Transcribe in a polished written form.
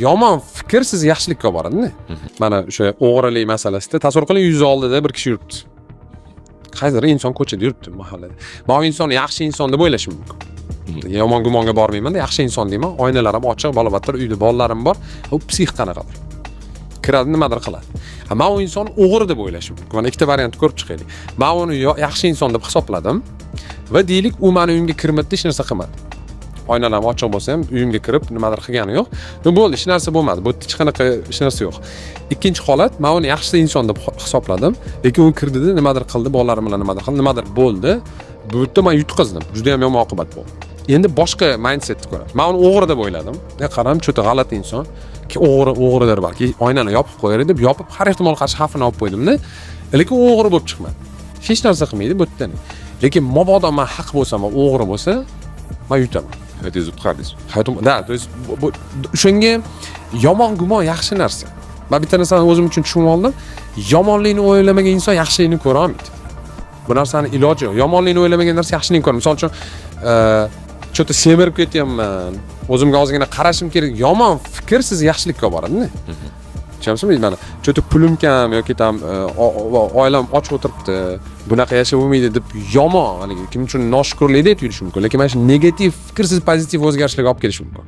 Yomon fikr sizni yaxshilikka olib boradi-da. Mana o'sha o'g'rilik masalasida tasavvur qiling, yuz oldida bir kishi yuribdi. Qaysidir inson ko'chada yuribdi mahallada. Men bu insonni yaxshi inson deb o'ylashim mumkin. Yomon gumonga bormayman-da, yaxshi inson deyman. Oynalar ham ochiq, balobatlar uyda, bolalarim bor. U psix qanaqadir. Kiradi, nimadir qiladi. Men u inson o'g'ri deb o'ylashim mumkin. Mana ikkita variant ko'rib chiqaylik. Men uni yaxshi inson deb hisobladim va deylik, u meni uyimga kirmadi, hech narsa qilmadi. Oynalar ochiq bo'lsa ham uyimga kirib nimadir qilgani yo'q. Bo'ldi, hech narsa bo'lmadi. Bu hech qanaqa hech narsa yo'q. Ikkinchi holat, men uni yaxshi inson deb hisobladim, lekin u kirdida nimadir qildi, bolalarim bilan nimadir qildi, nimadir bo'ldi. Bu yerda men yutqizdim. Juda ham yomon oqibat bo'ldi. Endi boshqa mindsetni ko'raman. Men uni o'g'ri deb o'yladim. Qaram, cho'ta g'alati inson. Ki o'g'ridir balki. Oynani yopib qo'yar deb yopib, har ehtimol qarshi xavfini olib qo'ydim-da. Lekin u o'g'ri bo'lib chiqmadi. Hech narsa qilmaydi bu yerda. Lekin mabodo men haq bo'lsam va o'g'ri bo'lsa, men yutaman. Hayotni qutqardingiz. Da, o'shanga yomon gumon yaxshi narsa. Men bitta narsani o'zim uchun tushunib oldim. Yomonlikni o'ylamagan inson yaxshilikni ko'ra olmaydi. Bu narsani iloji yo'q. Yomonlikni o'ylamagan narsa yaxshilikni ko'radi. Misol uchun, cho'ta semirib ketyapman. O'zimga ozgina qarashim kerak. Yomon fikr sizni yaxshilikka olib boradi-da. Tushunasizmi? Mana cho'ta pulim kam yoki tam oilam och o'tiribdi. Bunaqa yashab bo'lmaydi deb yomon, haligi kim uchun noshukrlikda tuyulishi mumkin. Lekin mana shu negativ fikr siz pozitiv o'zgarishlarga olib kelishi mumkin.